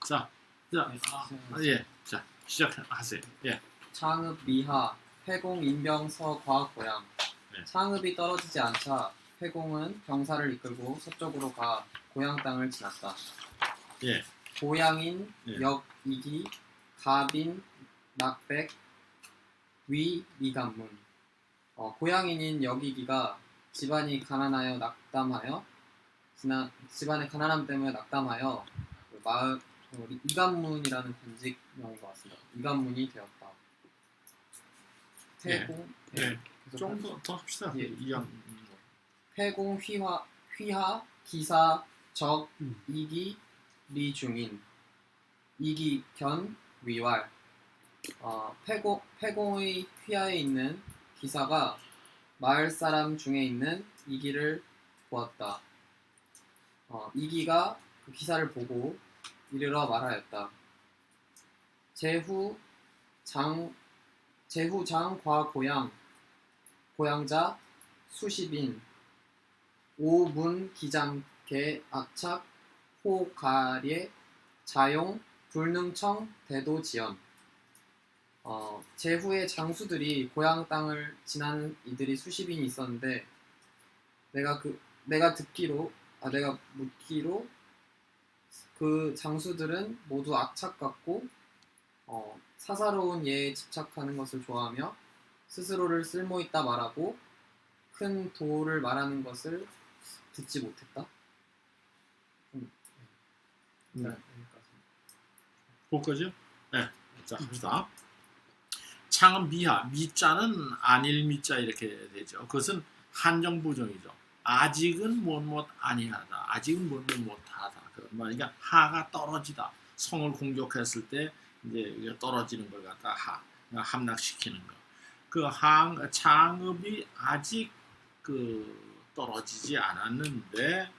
자, 예, 자 시작하세요. 예. 창읍 미하 패공 인병 서과 고향. 네. 창읍이 떨어지지 않자 패공은 병사를 이끌고 서쪽으로 가 고향 땅을 지났다. 예. 고향인 예. 역이기 가빈 낙백 위 이간문. 고향인인 역이기가 집안이 가난하여 낙담하여 집안의 가난함 때문에 낙담하여 그 마을 이간문이라는 관직명인 것 같습니다. 이간문이 되었다. 패공 예. 좀 더 합시다. 예. 이양. 패공 휘하 기사 적 이기 리중인 이기 견 위왈. 패공의 휘하에 있는 기사가 마을 사람 중에 있는 이기를 보았다. 이기가 그 기사를 보고 이르러 말하였다. 제후 장과 고향자 수십인 오문 기장계 악착 호가례 자용 불능청 대도지연. 제후의 장수들이 고향 땅을 지나는 이들이 수십인이 있었는데 내가 묻기로 그 장수들은 모두 악착 같고 사사로운 예에 집착하는 것을 좋아하며 스스로를 쓸모있다 말하고 큰 도를 말하는 것을 듣지 못했다. 볼 거죠? 네. 자, 합시다. 창은 미하, 미자는 아닐 미자 이렇게 되죠. 그것은 한정부정이죠. 아직은 못못 아니하다. 아직은 못못 못하다. 그러니까 하가 떨어지다. 성을 공격했을 때 이제 떨어지는 걸 갖다 함락시키는 거. 그 창읍이 아직 떨어지지 않았는데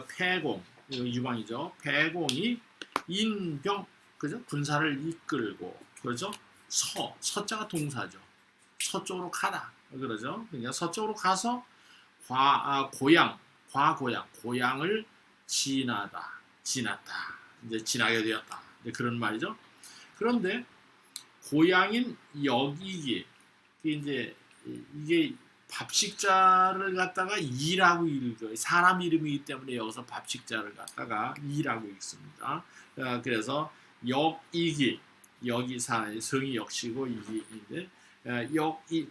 패공 유방이죠. 패공이 인병 그죠? 군사를 이끌고 그렇죠? 서자가 동사죠. 서쪽으로 가다 그러죠. 그러니까 서쪽으로 가서 고향을 지났다 이제 지나게 되었다 그런 말이죠. 그런데 고향인 역이기 이제 이게 밥식자를 갖다가 이라고 읽어요. 사람 이름이기 때문에 여기서 밥식자를 갖다가 이라고 읽습니다. 그래서 역이기 여기 성이 역시고 이기인데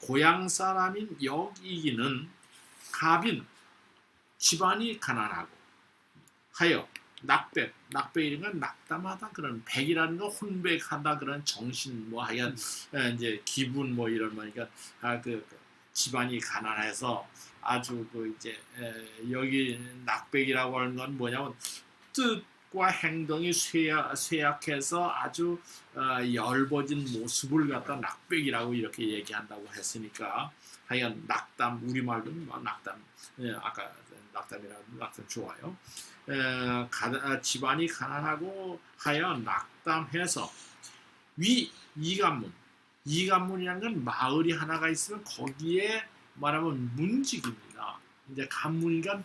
고향 사람인 역이기는 갑인 집안이 가난하고 하여 낙백이란 낙담하다 그런 백이라는 건 혼백하다 그런 정신 뭐 하여간 이제 기분 뭐 이런 거니까 집안이 가난해서 아주 이제 여기 낙백이라고 하는 건 뭐냐면 뜻과 행동이 쇠약해서 아주 엷어진 모습을 갖다 낙백이라고 이렇게 얘기한다고 했으니까 하여간 낙담 우리말로 낙담 아까 낙담이라고 낙담 좋아요. 집안이 가난하고 하여 낙담해서 이간문이라는 건 마을이 하나가 있으면 거기에 말하면 문직입니다. 이제 간문이가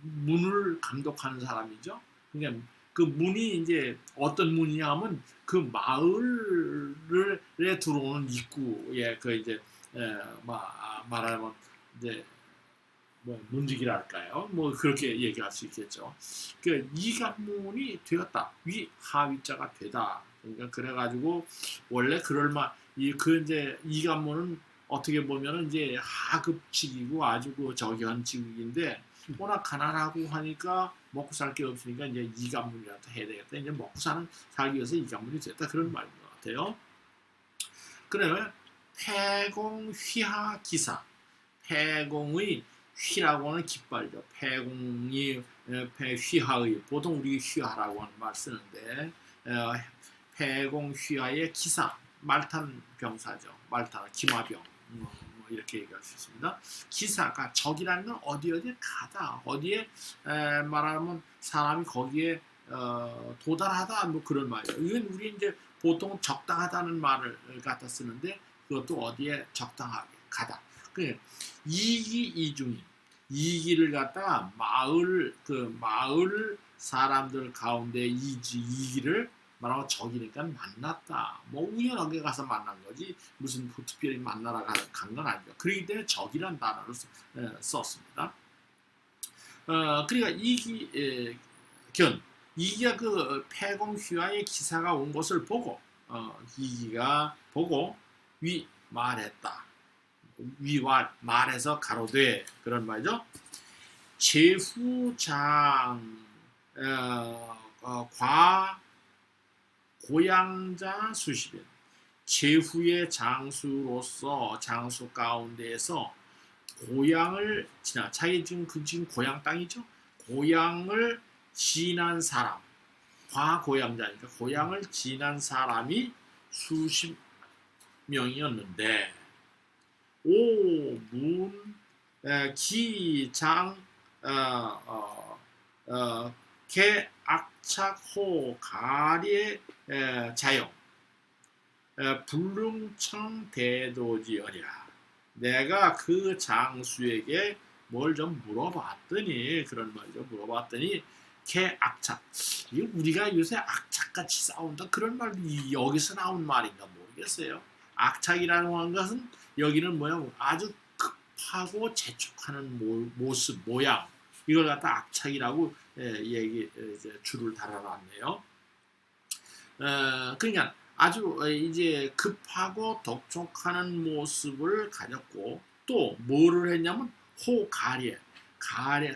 문을 감독하는 사람이죠. 그러니까 그 문이 이제 어떤 문이냐 하면 그 마을에 들어오는 입구에 이제 말하면 이제 문직이랄까요? 그렇게 얘기할 수 있겠죠. 이간문이 되었다. 하위자가 되다. 그러니까 그래가지고 원래 이제 이간문은 어떻게 보면은 이제 하급직이고 아주 저견직인데 워낙 가난하고 하니까 먹고 살 게 없으니까 이제 이간문이라도 해야 되겠다. 이제 먹고 살기 위해서 이간문이 됐다. 그런 말인 것 같아요. 그러면 패공 휘하 기사. 패공의 휘라고 하는 깃발이죠. 패공이 휘하의 보통 우리 휘하라고 하는 말 쓰는데 패공 휘하의 기사 말탄 병사죠. 말탄 기마병 이렇게 얘기할 수 있습니다. 기사가 적이라는 건 어디 가다 어디에 말하면 사람이 거기에 도달하다 그런 말이에요. 이건 우리 이제 보통 적당하다는 말을 갖다 쓰는데 그것도 어디에 적당하게 가다. 이기 이중인 이기를 갖다가 마을 사람들 가운데 이기를 말하면 적이니까 만났다. 뭐 우연하게 가서 만난 거지 무슨 특별히 만나러 간 건 아니죠. 그렇기 때문에 적이란 단어를 썼습니다. 그러니까 이기가 그 폐공휘하의 기사가 온 것을 보고 이기가 보고 말했다. 위와 말해서 가로되 그런 말이죠. 제후장 고양자 수십인 제후의 장수로서 장수 가운데에서 고향을 지나 자기 지금 고향 땅이죠. 고향을 지난 사람 과고향자니까 고향을 지난 사람이 수십 명이었는데 오문 기장 개 악착호 가리 자영 불능청 대도지어리라. 내가 그 장수에게 뭘 좀 물어봤더니 그런 말이죠. 물어봤더니 개 악착. 이 우리가 요새 악착같이 싸운다 그런 말이 여기서 나온 말인가 모르겠어요. 악착이라는 것은 여기는 뭐야 아주 급하고 재촉하는 모습 모양 이걸 갖다 악착이라고 줄을 달아놨네요. 그러니까 아주 이제 급하고 독촉하는 모습을 가졌고 또 뭐를 했냐면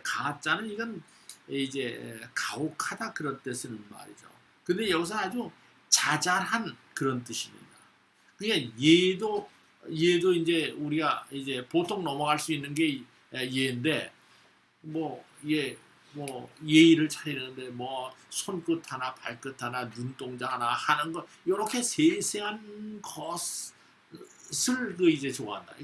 가자는 이건 이제 가혹하다 그런 뜻을 말이죠. 근데 여기서 아주 자잘한 그런 뜻입니다. 그러니까 얘도 이제 우리가 이제 보통 넘어갈 수 있는 게 얘인데 뭐 예의를 차리는데 뭐 손끝 하나 발끝 하나 눈동자 하나 하는 거 이렇게 세세한 것을 이제 좋아한다.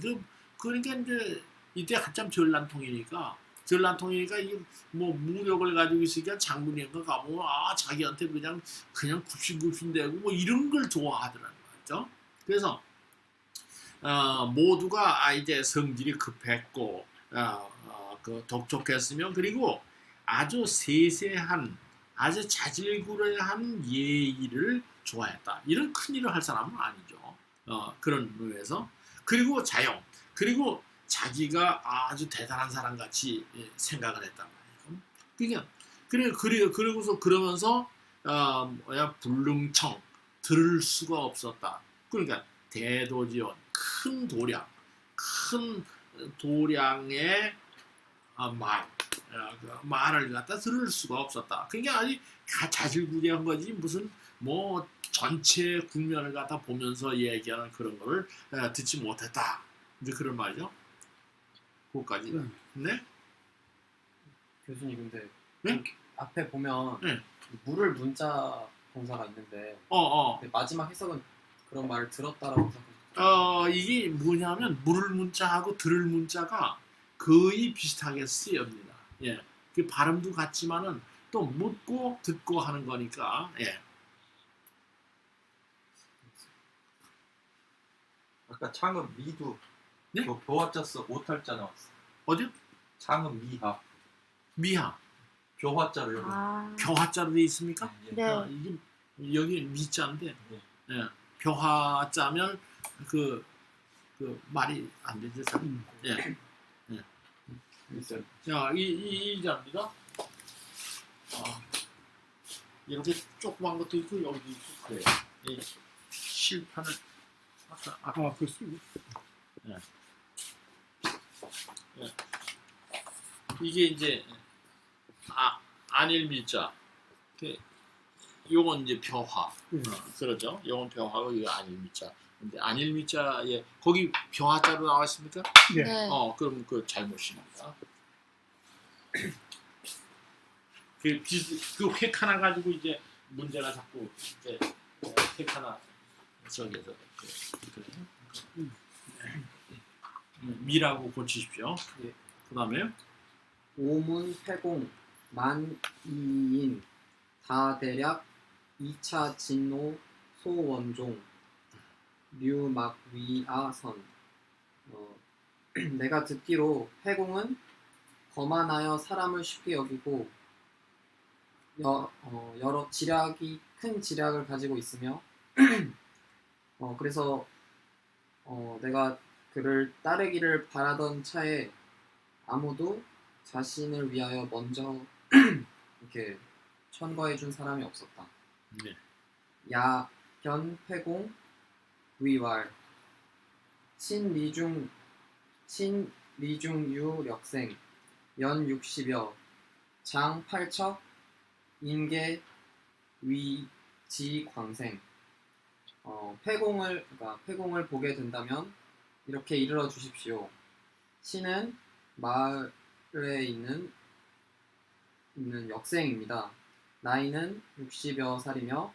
그러니까 이제 이때 한참 전란통이니까 이게 뭐 무력을 가지고 있으니까 장군님과 가보면 자기한테 그냥 굽신굽신대고 뭐 이런 걸 좋아하더라는 거죠. 그래서 모두가 이제 성질이 급했고 그 독촉했으면 그리고 아주 세세한 아주 자질구레한 예의를 좋아했다. 이런 큰 일을 할 사람은 아니죠. 그런 의미에서 그리고 자영 그리고 자기가 아주 대단한 사람 같이 생각을 했단 말이에요. 그리고서 그러면서 불능청 들을 수가 없었다. 그러니까 대도지원 큰 도량의 말을 갖다 들을 수가 없었다. 그러니까 아주 자질구레한 거지 무슨 뭐 전체 국면을 갖다 보면서 얘기하는 그런 거를 듣지 못했다. 이제 그런 말이죠. 그거까지. 네? 교수님 근데 네? 앞에 보면 네. 물을 문자 동사가 있는데 근데 마지막 해석은 그런 말을 들었다라고 생각해요. 이게 뭐냐면 물을 문자하고 들을 문자가 거의 비슷하게 쓰여집니다. 예. 그 발음도 같지만은 또 묻고 듣고 하는 거니까. 예. 아까 창은 미도 네? 그 교화자 써 오탈자 나왔어. 어디요? 창은 미하. 미하. 교화자로 여기. 교화자로 돼 있습니까? 네. 이게 여기 미자인데 네. 예. 교화자면 그 말이 안 되죠. 예. 자, 이 자입니다. 이렇게 조그만 것도 있고 여기도 있고 그래요. 이 실판을 아까 그 쓰고. 예. 예. 이게 이제 안일 밀자. 요건 이제 벼화. 그렇죠. 요건 벼화고 이거 안일 밀자. 근데 안일 밀자에 거기 벼화자로 나와 있습니까? 네. 그럼 그 잘못입니다. 그 획 하나 가지고 이제 문제가 자꾸 이제 획 하나 저기에서 미라고 고치십시오. 예. 그다음에 오문 폐공 만이인 다대략 2차 진노 소원종 류막위아선 내가 듣기로 회공은 거만하여 사람을 쉽게 여기고 여러 큰 지략을 가지고 있으며 그래서 내가 그를 따르기를 바라던 차에 아무도 자신을 위하여 먼저 이렇게 천거해 준 사람이 없었다. 네. 야견 패공 위왈 신리중유 력생 연 60여 장 8척 인계 위지광생. 패공을 보게 된다면 이렇게 이르러 주십시오. 신은 마을에 있는 역생입니다. 나이는 60여 살이며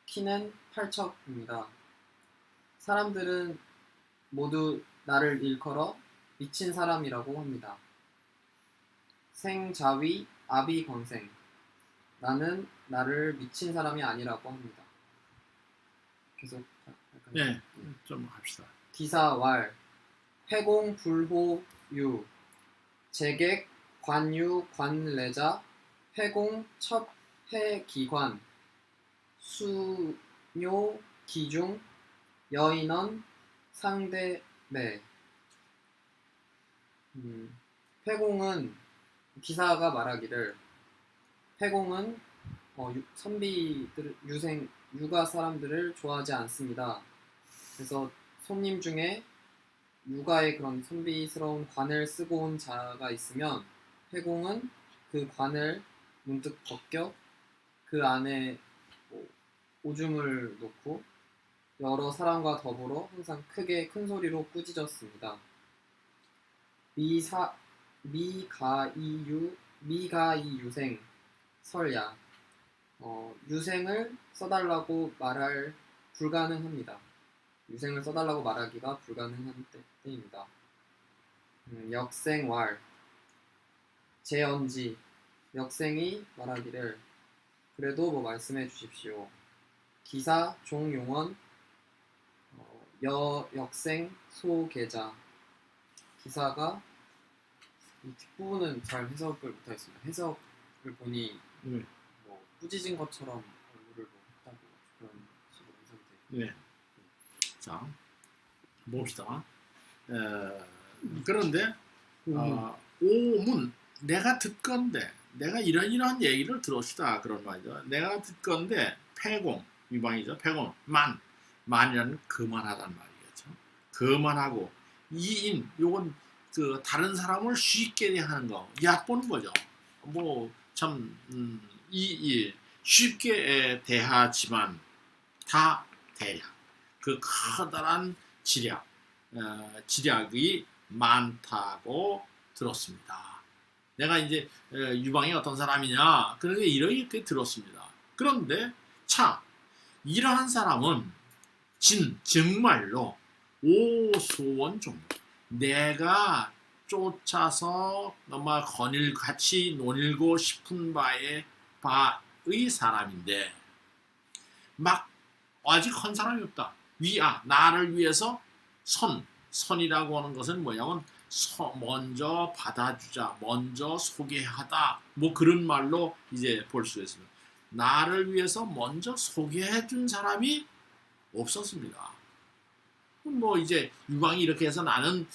키는 8척입니다. 사람들은 모두 나를 일컬어 미친 사람이라고 합니다. 생자위 아비광생. 나는 나를 미친 사람이 아니라고 합니다. 계속 할까요? 네, 좀 합시다. 기사왈 패공 불호유 재객 관유 관례자 패공 첩해기관 수뇨 기중 여인원 상대매. 패공은 기사가 말하기를 패공은 육아 사람들을 좋아하지 않습니다. 그래서 손님 중에 육아에 그런 선비스러운 관을 쓰고 온 자가 있으면 패공은 그 관을 문득 벗겨 그 안에 오줌을 놓고 여러 사람과 더불어 항상 큰 소리로 꾸짖었습니다. 미가이유생 설야. 유생을 써달라고 말할 불가능합니다. 유생을 써달라고 말하기가 불가능한 때입니다. 역생왈 제언지 역생이 말하기를 그래도 뭐 말씀해 주십시오. 기사 종용원 역생 소계자. 기사가 이 뒷부분은 잘 해석을 못하겠습니다. 해석을 보니 뭐 꾸짖은 것처럼 얼굴을 했다고 그런 식으로 해석이 되고. 네. 자, 봅시다. 그런데 오문 내가 듣건데 내가 이러한 얘기를 들었다 그런 말이죠. 내가 듣건데 패공 위방이죠. 패공 만이라는 그만하단 말이겠죠. 그만하고 이인 요건 그 다른 사람을 쉽게 하는 거 얕보는 거죠. 뭐 참 쉽게 대하지만 다 대략 그 커다란 지략이 많다고 들었습니다. 내가 이제 유방이 어떤 사람이냐 그런 게 이렇게 들었습니다. 그런데 참 이러한 사람은 정말로 오소원 정도 내가 쫓아서 너무 같이 논일고 싶은 바의 사람인데 막 아직 한 사람이 없다. 나를 위해서 선이라고 하는 것은 뭐냐면 먼저 받아주자, 먼저 소개하다, 뭐 그런 말로 이제 볼 수 있습니다. 나를 위해서 먼저 소개해준 사람이 없었습니다. 뭐 이제 유방이 이렇게 해서 나는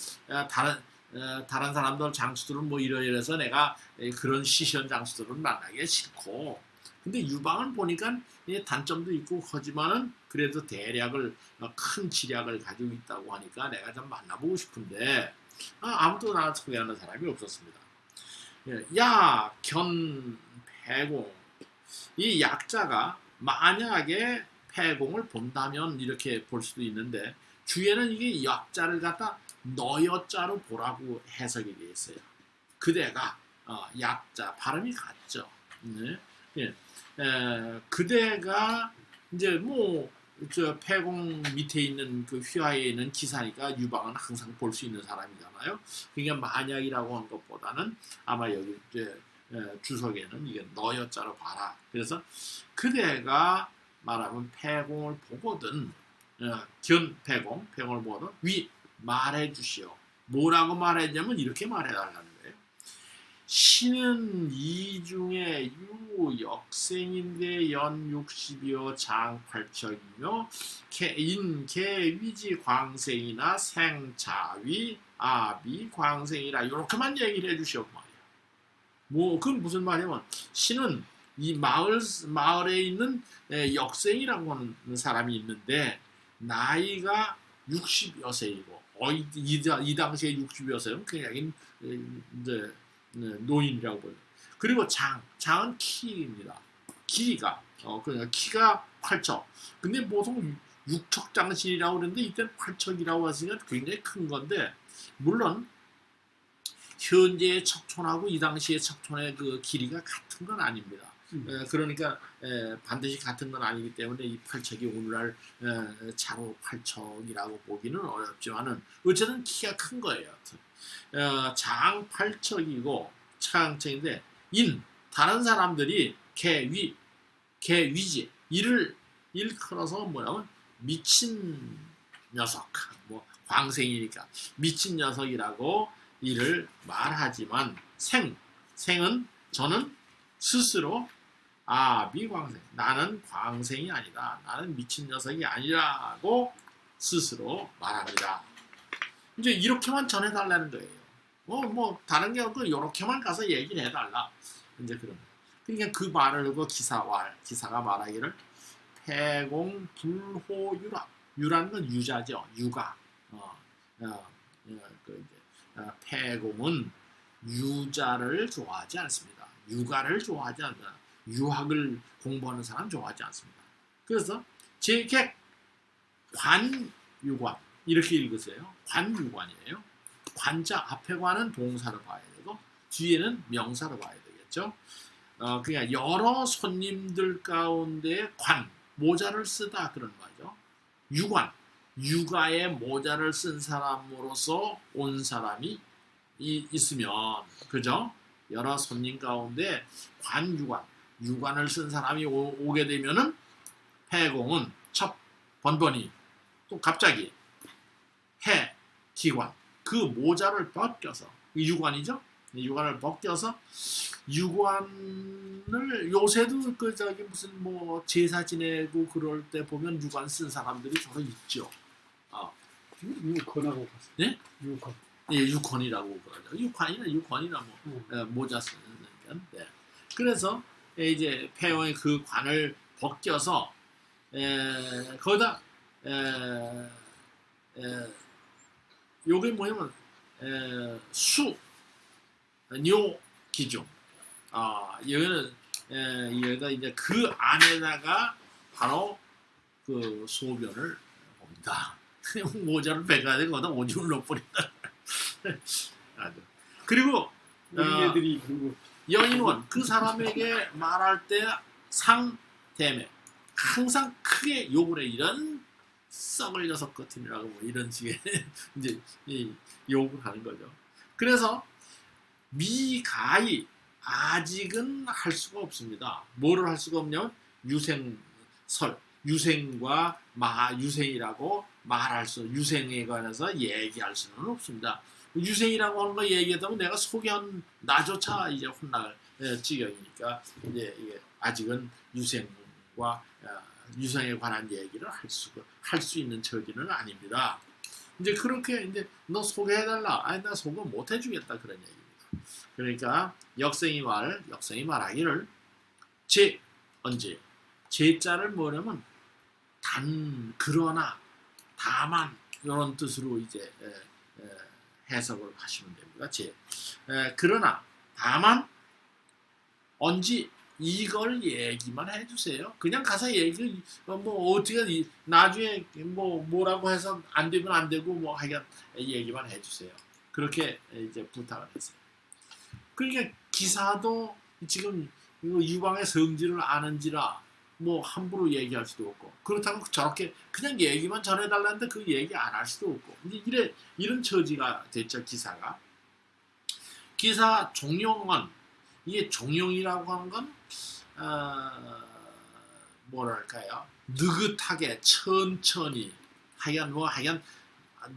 다른 사람들 장수들은 뭐 이래서 내가 그런 시시한 장수들을 만나기 싫고, 근데 유방을 보니까 단점도 있고 하지만은 그래도 큰 지략을 가지고 있다고 하니까 내가 좀 만나보고 싶은데 아무도 나를 소개하는 사람이 없었습니다. 패공 이 약자가 만약에 패공을 본다면 이렇게 볼 수도 있는데 주에는 이게 약자를 갖다 너여자로 보라고 해석이 되어 있어요. 그대가 약자 발음이 같죠. 네. 그대가 이제 저 패공 밑에 있는 그 휘하에 있는 기사니까 유방은 항상 볼 수 있는 사람이잖아요. 그러니까 만약이라고 한 것보다는 아마 여기 이제 주석에는 이게 너여자로 봐라. 그래서 그대가 말하면 패공을 보거든 패공을 보거든 말해 주시오. 뭐라고 말했냐면 이렇게 말해달라는 거예요. 신은 이중에 유역생인데 연 60이요 장 8척이며 개 위지 광생이나 생자위 아비 광생이라 이렇게만 얘기를 해주시오 말이야. 뭐 그건 무슨 말이냐면 신은 이 마을에 있는 역생이라고 하는 사람이 있는데 나이가 60여 세이고 이 당시에 60여 세는 그냥 이제 노인이라고 보여요. 그리고 장은 키입니다. 길이가 그러니까 키가 8척. 근데 보통 6척 장신이라고 그러는데 이때는 8척이라고 했으니까 굉장히 큰 건데 물론 현재의 척촌하고 이 당시의 척촌의 그 길이가 같은 건 아닙니다. 그러니까 반드시 같은 건 아니기 때문에 이 8척이 오늘날 자로 8척이라고 보기는 어렵지만은 어쨌든 키가 큰 거예요. 장 8척이고 차강척인데 다른 사람들이 개위지 이를 일컬어서 뭐냐면 미친 녀석 뭐 광생이니까 미친 녀석이라고 이를 말하지만 생은 저는 스스로 미광생 나는 광생이 아니다. 나는 미친 녀석이 아니라고 스스로 말합니다. 이제 이렇게만 전해달라는 거예요. 뭐 다른 게 없고 이렇게만 가서 얘기를 해달라. 이제 그런. 그러니까 그 말을 듣고 기사가 말하기를 폐공 불호유라. 유라는 건 유자죠. 유가. 폐공은 유자를 좋아하지 않습니다. 유가를 좋아하지 않습니다. 유학을 공부하는 사람 좋아하지 않습니다. 그래서 제객 관유관 이렇게 읽으세요. 관유관이에요. 관자 앞에 관은 동사로 봐야 되고 뒤에는 명사로 봐야 되겠죠. 그러니까 여러 손님들 가운데 모자를 쓰다 그런 거죠. 유가에 모자를 쓴 사람으로서 온 사람이 있으면 그죠? 여러 손님 가운데 유관을 쓴 사람이 오게 되면은 폐공은 번번이 또 갑자기 기관 그 모자를 벗겨서 유관이죠? 유관을 벗겨서 유관을 요새도 무슨 뭐 제사 지내고 그럴 때 보면 유관 쓴 사람들이 저도 있죠. 유건하고 갔어요. 네? 유건. 예, 유건이라고 그러죠. 유건이나 뭐 모자 쓰는 건. 네. 그래서 이제 폐왕의 그 관을 벗겨서 거기다 요게 뭐냐면 뇨 기종. 여기는 여기다 이제 그 안에다가 바로 그 소변을 봅니다. 모자를 빼가야 되고 거기다 오줌을 넣어버린다. 그리고 우리 애들이 그리고 여인원 그 사람에게 말할 때 상대매 항상 크게 욕을 해. 이런 썩을 녀석 같으니라고 뭐 이런 식의 이제 욕을 하는 거죠. 그래서 미가히 아직은 할 수가 없습니다. 뭐를 할 수가 없냐면 유생과 유생이라고 유생에 관해서 얘기할 수는 없습니다. 유생이라고 하는 거 얘기했다면 내가 소개한 나조차 이제 혼날 지경이니까 이제 이게 아직은 유생과 유생에 관한 얘기를 할 수 있는 처지는 아닙니다. 이제 그렇게 이제 너 소개해달라. 아니 나 소개 못 해주겠다 그런 얘기입니다. 그러니까 역생이 말하기를 언제 제자를 뭐냐면 그러나 다만 이런 뜻으로 이제 해석을 하시면 됩니다. 그러나 다만 언제 이걸 얘기만 해주세요. 그냥 가서 뭐 어떻게 나중에 뭐라고 해서 안 되면 안 되고 뭐 하여간 얘기만 해주세요. 그렇게 이제 부탁을 했어요. 그러니까 기사도 지금 유방의 성질을 아는지라 뭐 함부로 얘기할 수도 없고 그렇다고 저렇게 그냥 얘기만 전해달라는데 그 얘기 안 할 수도 없고 이런 처지가 됐죠. 기사 종용은 이게 종용이라고 하는 건 뭐랄까요 느긋하게 천천히 하여간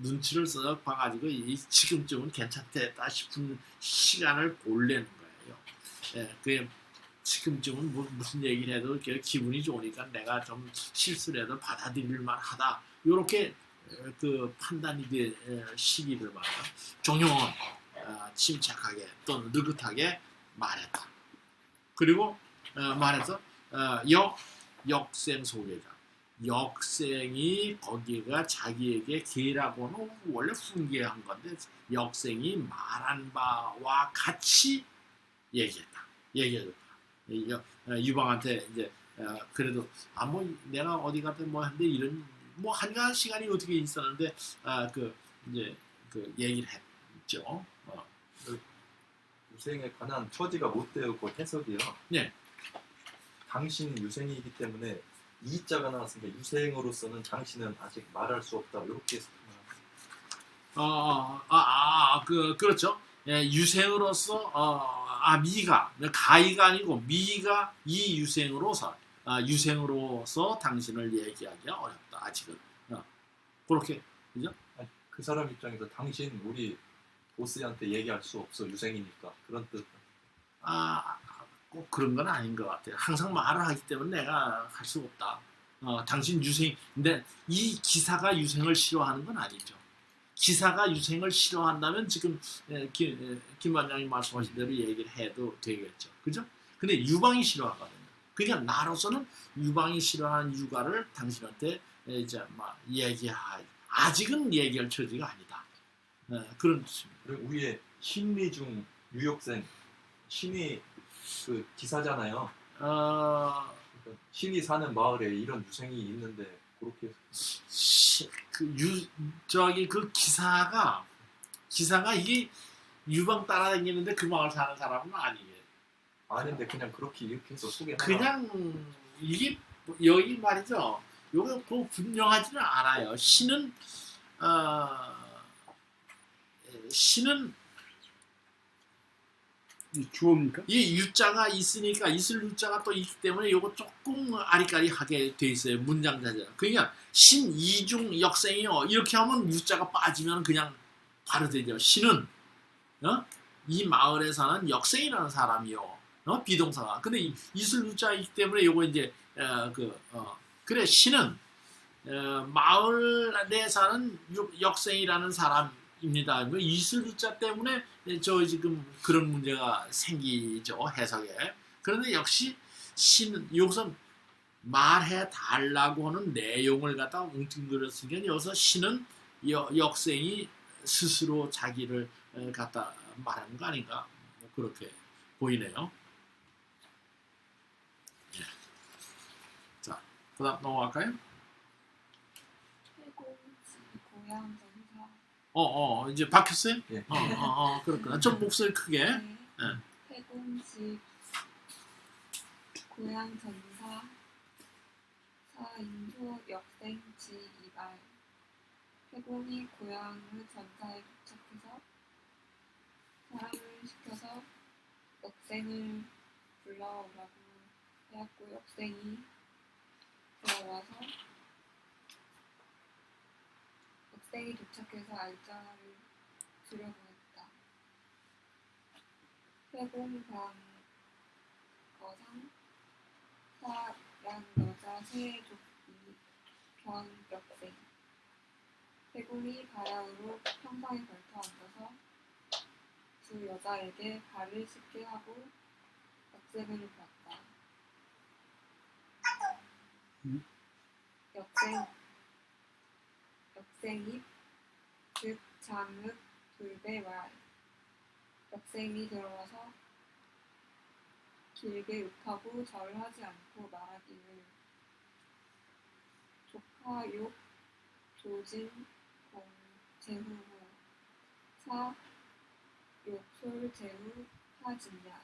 눈치를 써 봐가지고 지금쯤은 괜찮겠다 싶은 시간을 보내는 거예요. 그게 지금쯤은 무슨 얘기를 해도 기분이 좋으니까 내가 좀 실수를 해도 받아들일 만하다. 이렇게 그 판단이 될 시기를 말이야. 정용은 침착하게 또는 느긋하게 말했다. 그리고 말해서 역생 소개자. 역생이 거기가 자기에게 개라고는 원래 훈계한 건데 역생이 말한 바와 같이 얘기했다. 유방한테 이제 그래도 뭐 내가 어디 갔다 뭐 했는데 이런 뭐 한가한 시간이 어떻게 있었는데 그 이제 그 얘기를 했죠. 유생에 관한 처지가 못 되었고 해석이요. 네. 당신이 유생이기 때문에 이자가 나왔으니까 유생으로서는 당신은 아직 말할 수 없다. 이렇게 해석합니다. 그렇죠. 예, 유생으로서 미가 가이가 아니고 미가 이 유생으로서 당신을 얘기하기가 어렵다. 아직은 그렇게 그죠? 그 사람 입장에서 당신 우리 보스한테 얘기할 수 없어 유생이니까 그런 뜻. 꼭 그런 건 아닌 것 같아요. 항상 말을 하기 때문에 내가 할 수 없다. 당신 유생. 근데 이 기사가 유생을 싫어하는 건 아니죠. 기사가 유생을 싫어한다면 지금 김 반장님 말씀하신 대로 얘기를 해도 되겠죠. 그죠? 근데 유방이 싫어하거든요. 그냥 나로서는 유방이 싫어하는 육아를 당신한테 이제 막 아직은 얘기할 처지가 아니다. 그런 뜻입니다. 그리고 위에 신리 중 유역생 신이 그 기사잖아요. 그러니까 신이 사는 마을에 이런 유생이 있는데 그렇게 그 기사가 이게 유방 따라다니는데 그 마을 사는 사람은 아니에요. 아닌데 그냥 그렇게 이렇게 해서 소개하나. 그냥 이게 여기 말이죠. 요거 뭐 분명하지는 않아요. 신은 주어입니까? 이 유자가 있으니까 있을 유자가 또 있기 때문에 요거 조금 아리까리하게 돼 있어요. 문장 자체가. 그러니까 신이중 역생이요. 이렇게 하면 유자가 빠지면 그냥 바로 되죠. 신은 이 마을에 사는 역생이라는 사람이요. 비동사가. 근데 있을 유자이기 때문에 요거 이제 그래 신은 마을에 사는 역생이라는 사람입니다. 있을 유자 때문에 저 지금 그런 문제가 생기죠. 해석에. 그런데 역시 신은 여기서 말해 달라고 하는 내용을 갖다 웅뚱그렸으니까 여기서 신은 역생이 스스로 자기를 갖다 말하는 거 아닌가 뭐 그렇게 보이네요. 예. 자, 그다음 넘어갈까요? 고향 전사. 이제 바뀌었어요? 예. 그렇구나. 좀 목소리 크게. 네. 태공집 고향 전사 사인조 역생지 이발. 태공이 고향의 전사에 도착해서 사람을 시켜서 역생을 불러오라고 해갖고 역생이 들어와서 역생이 도착해서 알짜를 주려고 했다. 태공방 거상 사란 여자 세족이 변역생. 태공이 바야흐로 평상에 걸터 앉아서 두 여자에게 발을 씻게 하고 역생을 봤다. 역생이 즉 장읍 돌배왈. 역생이 들어와서 길게 욕하고 절하지 않고 말하기를 조카 욕 조진 공 제후후 사 욕솔 제후 하진야.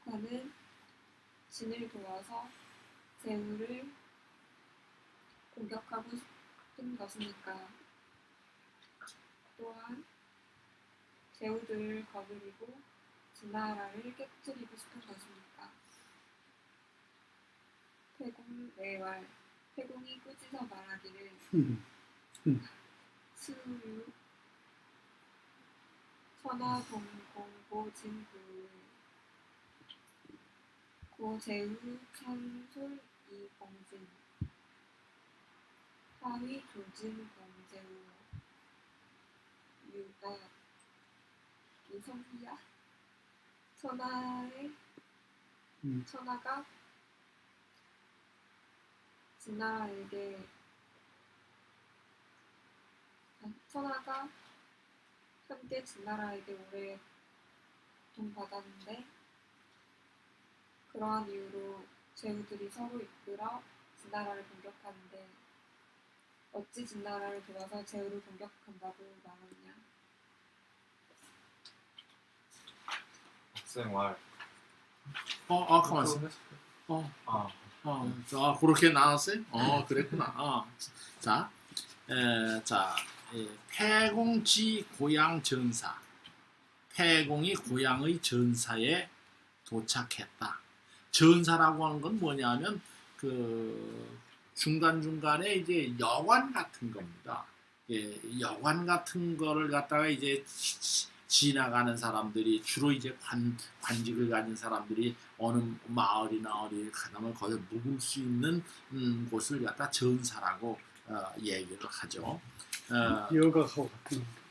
조카는 진을 도와서 제후를 공격하고 싶은 것이니까. 또한 제후들을 거느리고 진나라를 깨뜨리고 싶은 것이니까. 태공 내왈. 태공이 꾸짖어 말하기를 수유 천하 동공고 진부의 고제우 천술 이공진 하위 조진 공제우 유가 이성희야 천하가 천하가 함께 진나라에게 오래 고통받았는데 그러한 이유로 제후들이 서로 이끌어 진나라를 공격하는데 어찌 진나라를 도와서 제후를 공격한다고 말하느냐. 학생활. 가만있어. 그렇게 나왔어요? 그랬구나. 자, 폐공지 고향 전사. 폐공이 고향의 전사에 도착했다. 전사라고 하는 건 뭐냐면 그 중간중간에 이제 여관 같은 겁니다. 여관 같은 거를 갖다가 이제 지나가는 사람들이 주로 이제 관직을 가진 사람들이 어느 마을이나 어디 가면 거기서 묵을 수 있는 곳을 갖다 전사라고 얘기를 하죠. 여가하고 같은.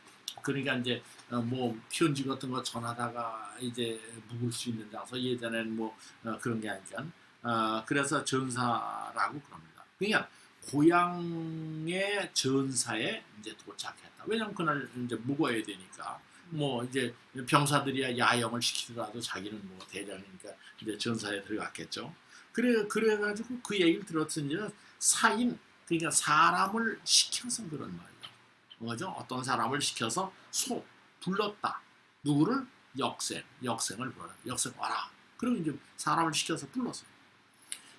그러니까 이제 뭐 편지 같은 거 전하다가 이제 묵을 수 있는 장소 예전에는 뭐 그런 게 아니잖아. 그래서 전사라고 그럽니다. 그러니까 고향의 전사에 이제 도착했다. 왜냐면 그날 이제 묵어야 되니까. 뭐 이제 병사들이야 야영을 시키더라도 자기는 뭐 대장이니까 이제 전사에 들어갔겠죠. 그래가지고 그 얘기를 들었더니 사인 그러니까 사람을 시켜서 그런 말이에요. 뭐죠? 어떤 사람을 시켜서 불렀다. 누구를? 역생을 불러라. 역생 와라. 그리고 이제 사람을 시켜서 불렀어요.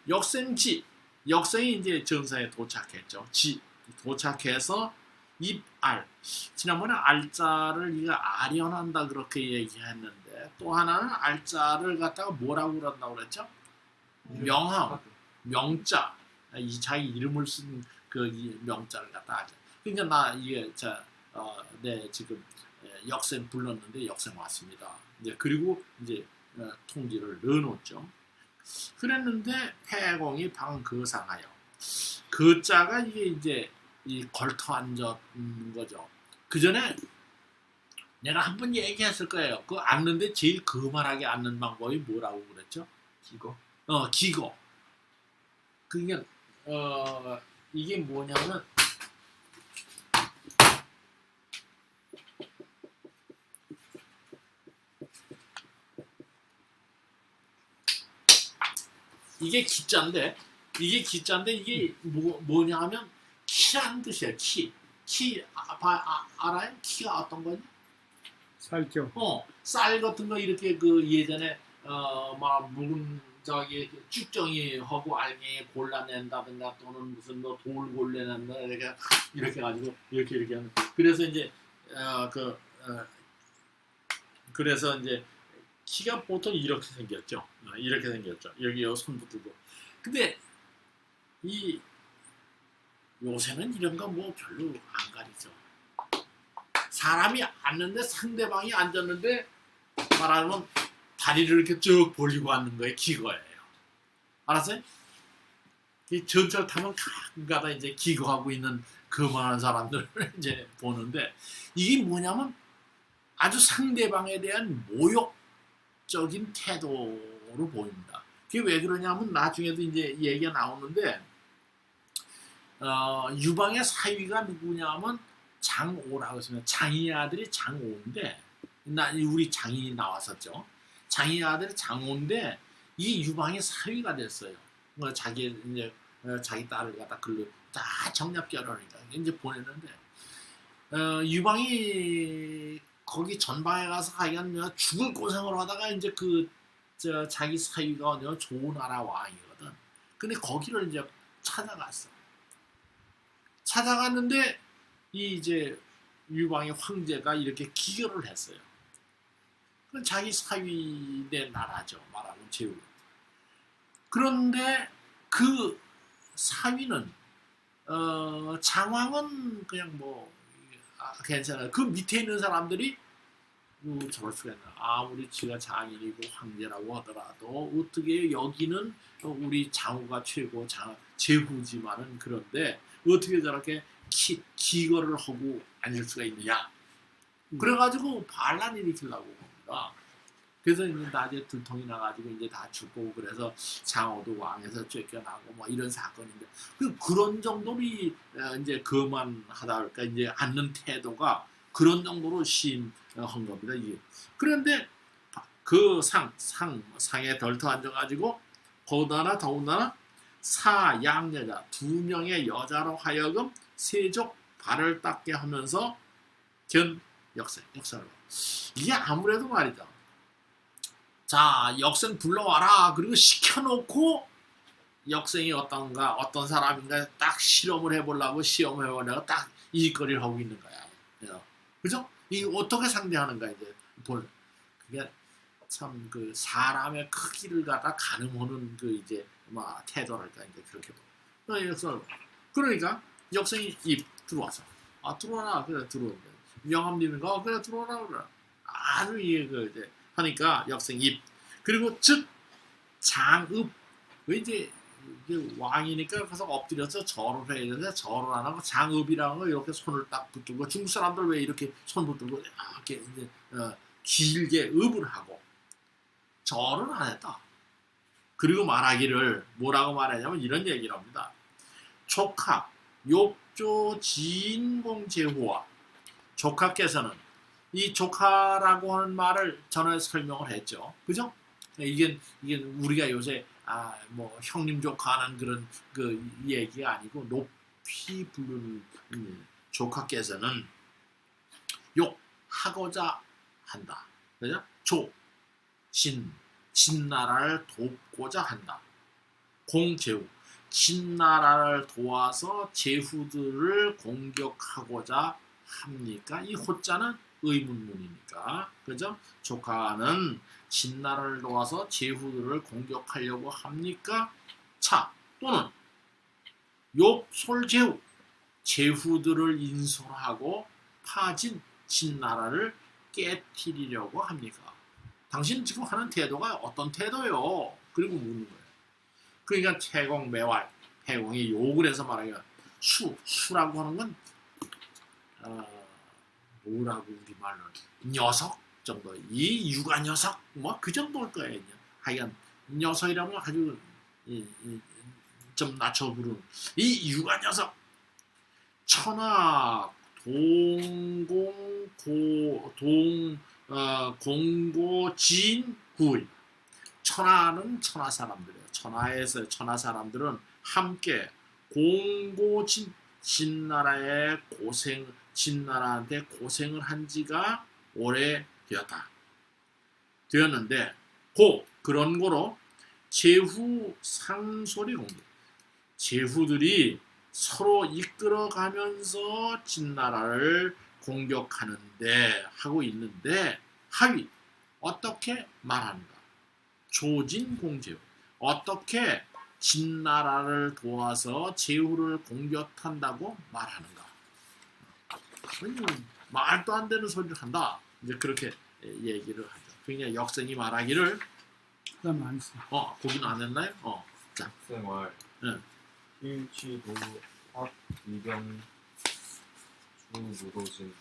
역생이 이제 전사에 도착했죠. 도착해서 입알. 지난번에 알자를 네가 아련한다 그렇게 얘기했는데 또 하나는 알자를 갖다가 뭐라고 그런다고 그랬죠? 명함, 명자. 이 자기 이름을 쓴 그 명자를 갖다 하죠. 그러니까 나 이게 네 지금 역생 불렀는데 역생 왔습니다. 이제 그리고 이제 통지를 넣어놓죠. 그랬는데 폐공이 방거상하여 그자가 이게 이제 이 걸터 앉은 거죠. 그 전에 내가 한번 얘기했을 거예요. 그 앉는데 제일 거만하게 앉는 방법이 뭐라고 그랬죠? 기거. 기거. 그러니까 이게 뭐냐면 이게 기자인데 이게 뭐냐면 키라는 뜻이에요. 키 알아요? 키가 어떤 거냐? 살죠. 쌀 같은 거 이렇게 그 예전에 막 묵은 저기 쭉정이 하고 알갱이 골라낸다든가 또는 무슨 뭐 돌 골라낸다 이렇게 가지고 이렇게 하는. 그래서 이제 그래서 이제 키가 보통 이렇게 생겼죠. 여기 손 붙고. 근데 요새는 이런 거 뭐 별로 안 가리죠. 사람이 앉는데 상대방이 앉았는데 말하면 다리를 이렇게 쭉 벌리고 앉는 거에 기거예요. 알았어요? 이 전철 타면 가끔가다 이제 기거하고 있는 그만한 사람들을 이제 보는데 이게 뭐냐면 아주 상대방에 대한 모욕적인 태도로 보입니다. 그게 왜 그러냐면 나중에도 이제 얘기가 나오는데 유방의 사위가 누구냐면 장오라고 했습니다. 장인의 아들이 장오인데 우리 장인이 나왔었죠. 장인의 아들이 장오인데 이 유방의 사위가 됐어요. 자기 딸을 갖다 글로 다 정략결혼이다 이제 보냈는데 유방이 거기 전방에 가서 하여간 죽을 고생을 하다가 이제 자기 사위가 좋은 나라 왕이거든. 근데 거기를 이제 찾아갔는데 이제 유방의 황제가 이렇게 기결을 했어요. 그건 자기 사위의 나라죠. 말하면 제후. 그런데 그 사위는 장왕은 그냥 뭐 괜찮아요. 그 밑에 있는 사람들이 저럴 수가 있나. 아무리 지가 장인이고 황제라고 하더라도 어떻게 여기는 우리 장후가 최고 제후지만은 그런데 어떻게 저렇게 기거를 하고 앉을 수가 있느냐. 그래가지고 반란 일으키려고 합니다. 그래서 이제 낮에 들통이 나가지고 이제 다 죽고 그래서 장어도 왕에서 쫓겨나고 뭐 이런 사건인데 그런 정도로 이제 거만하다 할까 이제 않는 태도가 그런 정도로 심한 겁니다. 이게. 그런데 그 상에 덜터 앉아가지고 더군다나 양여자 2명의 여자로 하여금 세족 발을 닦게 하면서 역사를 이게 아무래도 말이죠. 자, 역생 불러와라. 그리고 시켜놓고 역생이 어떤 사람인가 딱 실험을 해보려고 딱 일거리를 하고 있는 거야. 그죠? 이 어떻게 상대하는가 이제 그게 참 그 사람의 크기를 갖다 가늠하는 그 이제 막 태도랄까 이제 그렇게 그러니까 역생이 들어와서 들어와라 그래 들어오는데 명함님인가 그래 들어오라 그래 아주 이제 하니까 역생입 그리고 즉 장읍 이제 왕이니까 가서 엎드려서 절을 해야 되는데 절을 안 하고 장읍이라는 거 이렇게 손을 딱 붙들고 중국 사람들 왜 이렇게 손 붙들고 이렇게 이제 길게 읍을 하고 절을 안 했다. 그리고 말하기를 뭐라고 말하냐면 이런 얘기를 합니다. 조카 욕조 진공 제후와 조카께서는 이 조카라고 하는 말을 전에 설명을 했죠. 그죠? 이게 우리가 요새 뭐 형님 조카는 그런 그 얘기가 아니고 높이 부르는 조카께서는 욕하고자 한다. 그죠? 진나라를 돕고자 한다. 공제후 진나라를 도와서 제후들을 공격하고자 합니까? 이 호자는 의문문이니까 그죠? 조카는 진나라를 도와서 제후들을 공격하려고 합니까? 또는 욕솔제후 제후들을 인솔하고 파진 진나라를 깨뜨리려고 합니까? 당신 지금 하는 태도가 어떤 태도요? 그리고 묻는 거예요. 그러니까 태공 매활 태공이 욕을 해서 말하기가 수라고 하는 건 뭐라고 우리 말로 녀석 정도 이 육아 녀석 뭐 그 정도일 거예요. 하여간 녀석이라면 아주 좀 낮춰 부르는 이 육아 녀석 천하 공고진구이 천하는 천하 사람들이에요. 천하에서 천하 사람들은 함께 진나라의 진나라한테 고생을 한 지가 오래 되었는데 그런 거로 제후 상소리 공격 제후들이 서로 이끌어가면서 진나라를 공격하는데 하고 있는데 하위 어떻게 말하는가? 조진공제후 어떻게 진나라를 도와서 제후를 공격한다고 말하는가? 말도 안 되는 소리를 한다. 이제 그렇게 얘기를 하죠. 그러니까 역생이 말하기를 거기는 안 했나요? 자. 생활. 일취도 합 이병 주무도진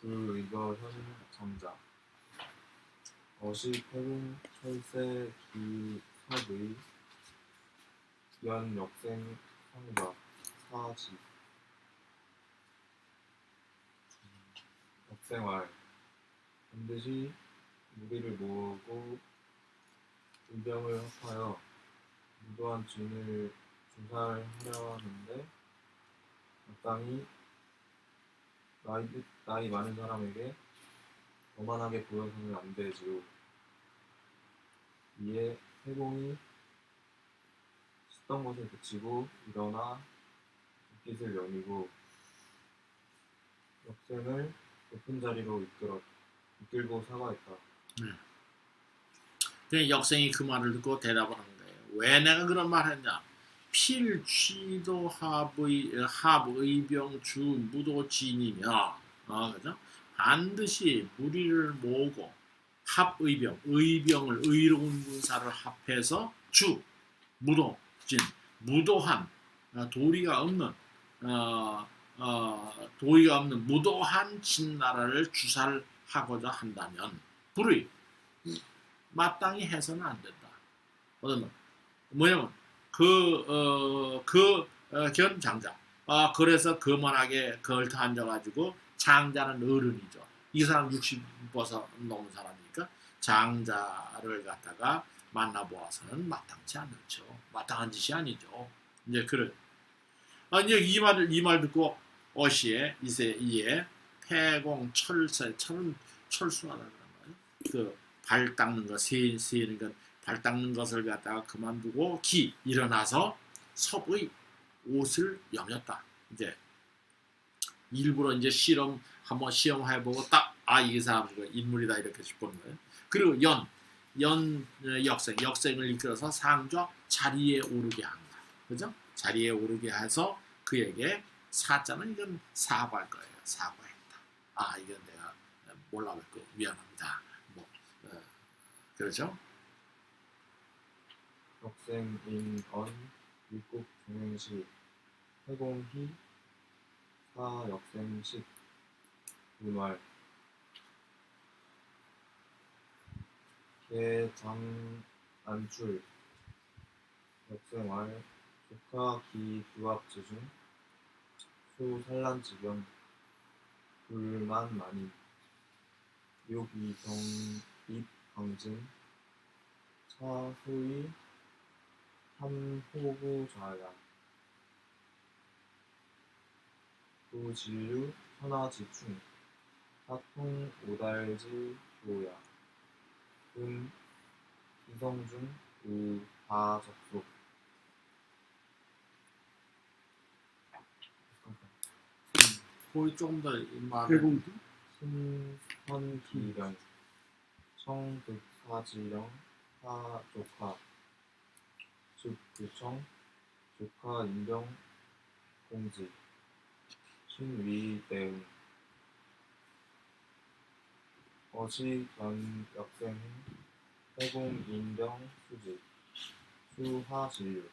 불의거 현정자 어시 태릉 철새 기섭의 연 역생 성가 사지 역생활 반드시 무리를 모으고 의병을 합하여 무도한 진을 조사하려 하는데 마땅히 나이 많은 사람에게 거만하게 보여서는 안 되지요. 이에 태공이 씻던 것을 그치고 일어나 붓깃을 여미고 역생을 높은 자리로 이끌고 사과했다. 역생이 그 말을 듣고 대답을 하는 거예요. 왜 내가 그런 말을 했냐? 필취도 합의병 주 무도진이며 그죠? 반드시 무리를 모으고 의병을 의로운 군사를 합해서 무도한 도리가 없는 무도한 진나라를 주살하고자 한다면 불의 마땅히 해서는 안 된다. 뭐냐면 견 장자. 그래서 거만하게 걸터 앉아가지고 장자는 어른이죠. 이 사람 60버섯 넘은 사람이니까 장자를 갖다가 만나보아서는 마땅치 않죠. 마땅한 짓이 아니죠. 이제 그래. 이제 이 말 듣고 어시에 이에 폐공 철새 철은 철수하다 그런 거예요. 그 발 닦는 거 세는 것 발 닦는 것을 갖다가 그만두고 일어나서 섭의 옷을 여몄다. 이제 일부러 이제 한번 시험해보고 이 사람 인물이다 이렇게 싶은 거예요. 그리고 역생을 이끌어서 상좌 자리에 오르게 한다. 그죠? 자리에 오르게 해서 그에게 사자는 이건 사과할 거예요. 사과했다. 이건 내가 몰라뵙고 미안합니다. 그렇죠? 역생인언 율곡 종행시 해공희 사역생식 문활 개장안출 역생활 조카기두합지중 수산란지경 불만만이 묘기경입강진 차후이 한호구자야 도진류 천하지충 사통오달지 교야 기성중 우다접속 거기 조금 더 말을 대공도 신선기령 청득사지령 사조카 즉구청 조카인병 공지 신위대응 어시견역생 해공인병 수직 수하진류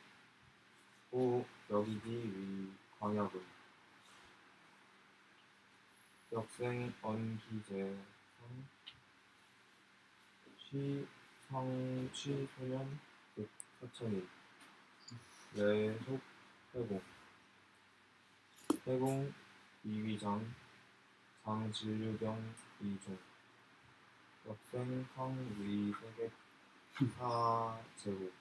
호여기기 위 광역은 역생 언기재성 성취소년 극사천일 내속 해공 이위장 장진류경 이종 역생 황위세계 사제후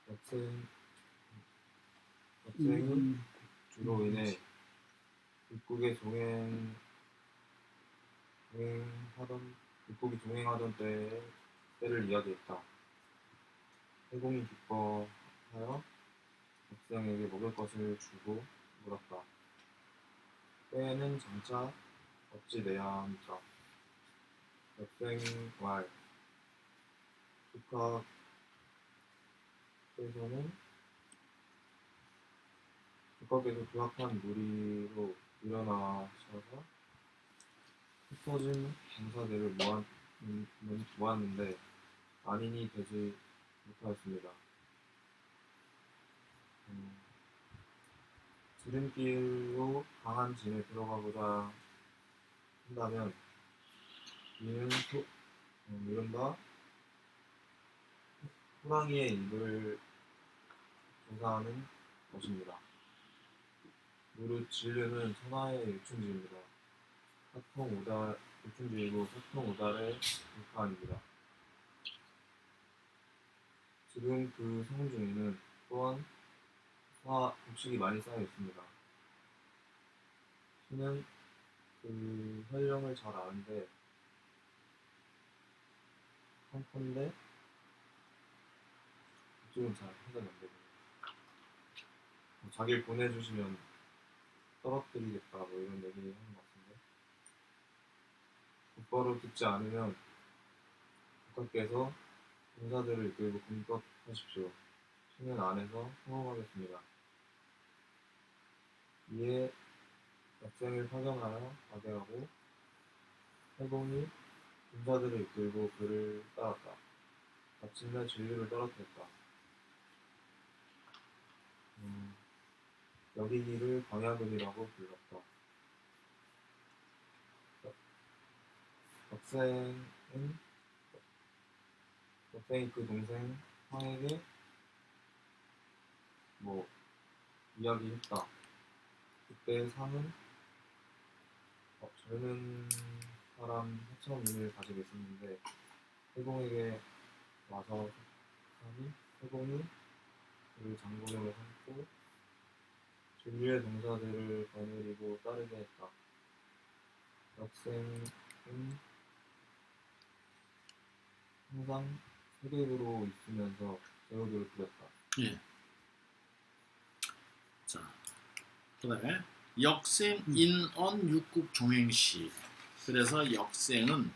역생은 주로 인해 육국이 동행하던 때를 이야기했다. 해공이 기뻐하여 역생에게 먹을 것을 주고 물었다. 때에는 장차 어찌 내야 합니까? 역생 말 조카께서 두합한 무리로 일어나셔서 흩어진 병사들을 모았는데 안인이 되지 못하였습니다. 지름길로 강한 진에 들어가고자 한다면 이른바 호랑이의 입을 조사하는 것입니다. 무릇 진류는 천하의 요충지입니다. 요충지이고 사통오달의 불파입니다. 지금 그 성 중에는 또한 곡식이 많이 쌓여 있습니다. 신은 그 현령을 잘 아는데 한컨대 그쪽은 잘 해석이 안 되고 자기를 보내주시면 떨어뜨리겠다 뭐 이런 얘기 하는 것 같은데 곧바로 듣지 않으면 국가께서 군사들을 이끌고 공격하십시오. 10년 안에서 성공하겠습니다. 이에 역생을 파견하여 가게하고 해공이 군사들을 이끌고 그를 따랐다. 마침내 진리를 떨어뜨렸다. 여기기를 광야근이라고 불렀다. 역생이 그 동생 황에게 이야기했다. 그때 상은 젊은 사람 4,000인을 가지고 있었는데 해공에게 와서 상이 해공이 그를 장군으로 삼고 진류의 동사들을 거느리고 따르게 했다. 역생은 항상 세력으로 있으면서 제후들을 부렸다. 예. 자, 그다음에 역생 인언 육국 종행시. 그래서 역생은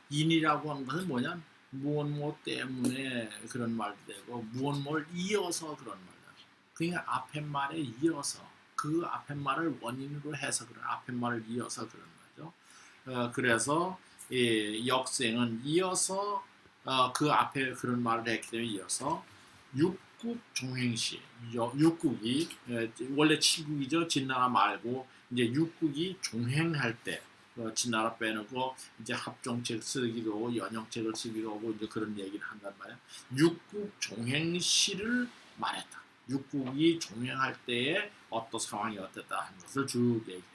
인이라고 하는 것은 뭐냐? 무엇 때문에 그런 말도 되고 무엇 이어서 그런 말이야. 그러니까 앞에 말에 이어서 그 앞에 말을 원인으로 해서 그런 앞에 말을 이어서 그런 말이죠. 그래서 역생은 이어서 그 앞에 그런 말을 했기 때문에 이어서 육국 종행시. 육국이 원래 칠국이죠. 진나라 말고 이제 육국이 종행할 때 진나라 빼놓고 이제 합종책 쓰기도 하고 연영책을 쓰기도 하고 이제 그런 얘기를 한단 말이야. 육국 종행시를 말했다. 육국이 종행할 때에 어떤 상황이 어땠다 하는 것을 쭉 얘기했다.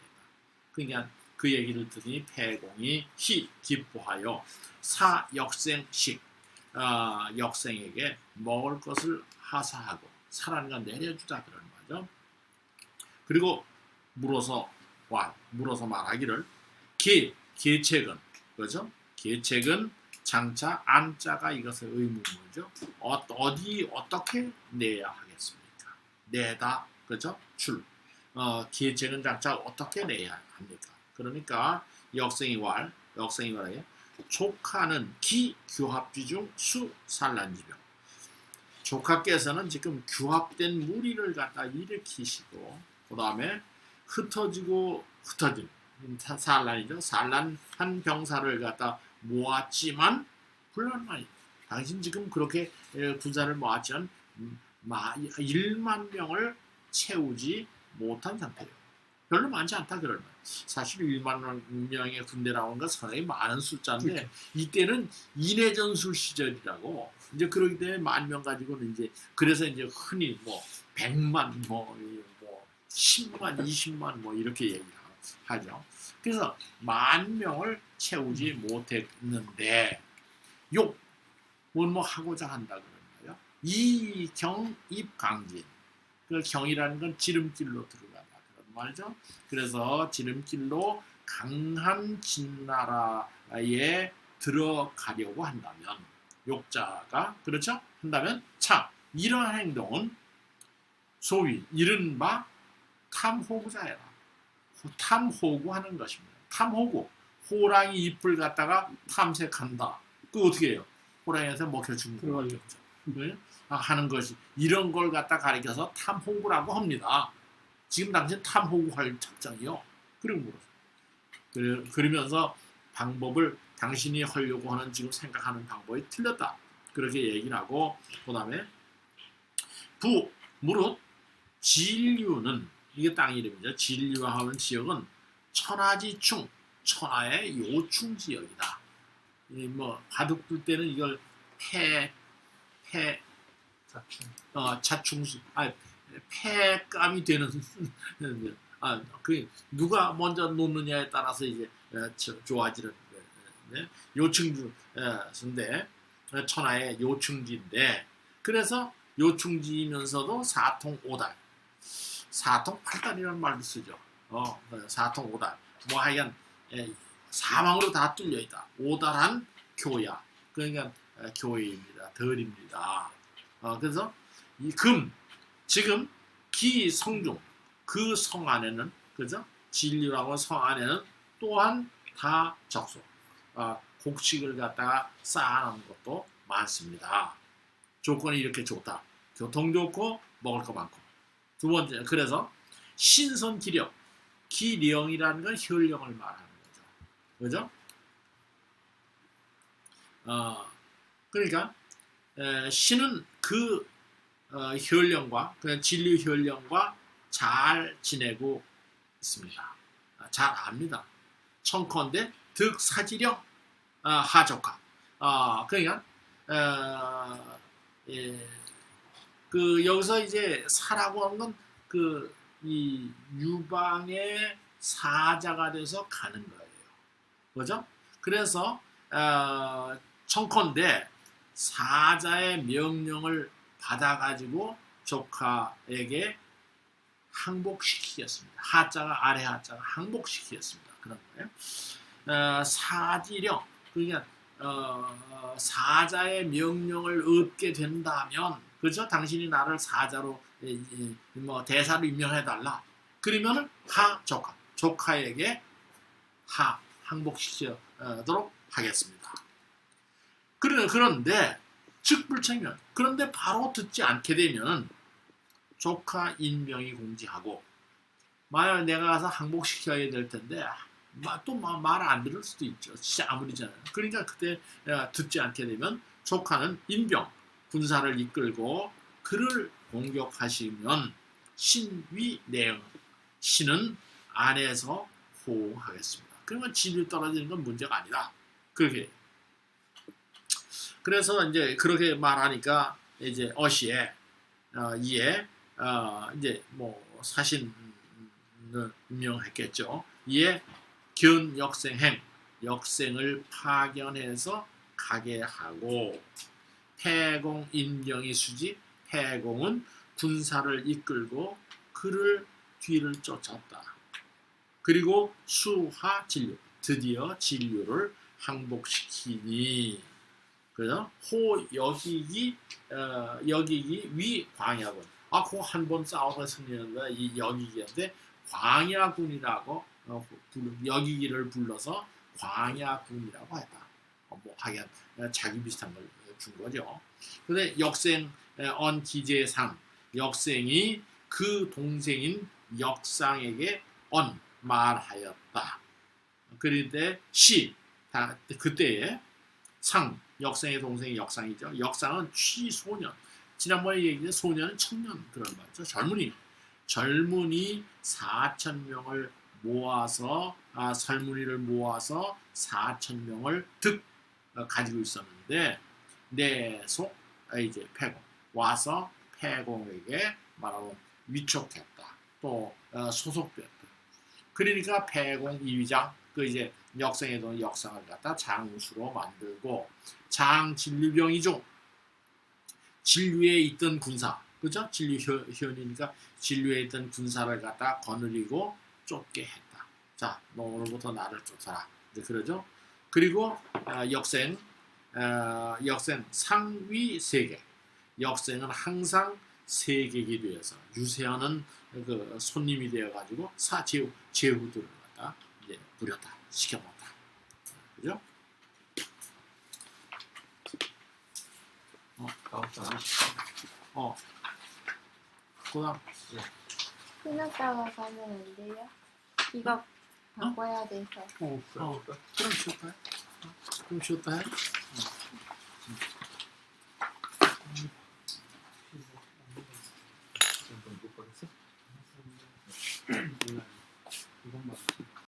그러니까 그 얘기를 듣더니 패공이 기뻐하여 역생식 역생에게 먹을 것을 하사하고 사랑과 내려주자 그런 말이죠. 그리고 물어서 말하기를 계책은 그죠? 계책은 장차 안자가 이것의 의문문이죠. 어떻게 내야 하겠습니까? 내다 그죠? 계책은 장차 어떻게 내야 합니까? 그러니까 역생이왈에 조카는 규합지 중 수산란지병. 조카께서는 지금 규합된 무리를 갖다 일으키시고 그 다음에 흩어진 산란이죠. 산란한 병사를 갖다 모았지만 곤란하니 당신 지금 그렇게 군사를 모았지만 1만 명을 채우지 못한 상태예요. 별로 많지 않다 그런 말. 사실 1만 명의 군대라고 하는 건 상당히 많은 숫자인데 그렇죠. 이때는 인해전술 시절이라고 이제 그러기 때문에 10,000명 가지고는 이제 그래서 이제 흔히 100만 10만 20만 이렇게 얘기를 하죠. 그래서 10,000명을 채우지 못했는데 하고자 한다 그런 거예요. 이경입강진. 그 경이라는 건 지름길로 들어가다 그런 말이죠. 그래서 지름길로 강한 진나라에 들어가려고 한다면 욕자가 그렇죠? 한다면 이러한 행동은 소위 이른바 탐호구자예요. 탐호구하는 것입니다. 탐호구. 호랑이 잎을 갖다가 탐색한다. 그 어떻게 해요? 호랑이한테 먹혀 죽는 거죠. 하는 것이 이런 걸 갖다 가리켜서 탐호구라고 합니다. 지금 당신 탐호구 할 작정이요. 그러면서 방법을 당신이 하려고 하는 지금 생각하는 방법이 틀렸다. 그렇게 얘기를 하고 그 다음에 무릇 진류는 이게 땅 이름이죠. 진류와 하는 지역은 천하지충 천하의 요충 지역이다. 바둑 둘 때는 이걸 폐감이 되는 누가 먼저 놓느냐에 따라서 이제 좋아지는 요충지인데 천하의 요충지인데 그래서 요충지이면서도 사통오달 사통팔달이라는 말도 쓰죠. 사통오달 하여간 사망으로 다 뚫려 있다. 오달한 교야 그러니까 교회입니다. 덜입니다. 그래서 지금 기성중 그 성 안에는 그죠? 진리라고 성 안에는 또한 다 적소 곡식을 갖다가 쌓아놓은 것도 많습니다. 조건이 이렇게 좋다. 교통 좋고 먹을 거 많고. 두 번째, 그래서 신선 기령, 기령이라는 건 혈령을 말하는 거죠. 그죠? 그러니까 신은 그 혈령과 그냥 진리 혈령과 잘 지내고 있습니다. 잘 압니다. 청컨대 득사지령 하조카. 그러니까 그 여기서 이제 사라고 하는 건 그 이 유방의 사자가 돼서 가는 거예요. 그죠? 그래서 청컨대 사자의 명령을 받아가지고 조카에게 항복시키겠습니다. 하자가 아래 하자가 항복시키겠습니다. 그런 거예요. 사지령, 그러니까 사자의 명령을 얻게 된다면, 그죠? 당신이 나를 사자로 뭐 대사로 임명해달라. 그러면은 조카에게 항복시키도록 하겠습니다. 그런데 즉불청면, 그런데 바로 듣지 않게 되면 조카 인명이 공지하고, 만약 내가 가서 항복시켜야 될 텐데 또 말 안 들을 수도 있죠. 진짜 아무리잖아요. 그러니까 그때 듣지 않게 되면 조카는 인병, 군사를 이끌고 그를 공격하시면 신위 내응, 신은 안에서 호응하겠습니다. 그러면 진리 떨어지는 건 문제가 아니다. 그렇게. 그래서 이제 그렇게 말하니까 이제 어시에 이에 이제 뭐 사신을 임명했겠죠. 이에 견 역생행, 역생을 파견해서 가게 하고, 태공 인경이 수지, 태공은 군사를 이끌고 그를 뒤를 쫓았다. 그리고 수하 진류, 드디어 진류를 항복시키니, 그래서 호 여기기 위 광야군. 그거 한 번 싸워서 승리하는데 이 여기기한테 광야군이라고 여기기를 불러서 광야군이라고 했다. 뭐 하긴 자기 비슷한 걸 준 거죠. 근데 역생 언기제상, 역생이 그 동생인 역상에게 말하였다. 그런데 그때에 상, 역생의 동생이 역상이죠. 역상은 취소년. 지난번에 얘기한 소년은 청년, 그런 말이죠. 젊은이 4,000명을 모아서 설문이를 모아서 4,000명을 가지고 있었는데, 내속 이제 패공 와서 패공에게 말하고 위촉했다. 또 소속됐다. 그러니까 패공 2위장 그 이제 역생의 돈 역상을 갖다 장수로 만들고, 장진류병이 중 진류에 있던 군사, 그죠? 진류현이니까 진류에 있던 군사를 갖다 거느리고 쫓게 했다. 자, 너 오늘부터 나를 쫓아라. 이제 그러죠. 그리고 역생 상위 세계. 역생은 항상 세계기 되어서 유세하는 그 손님이 되어가지고 제후들을 갖다 이제 부렸다, 시켜먹다. 그죠? 그다음 끝났다가 가면 안 돼요? 이거 바꿔야 돼서. 그럼 쉬었다 해.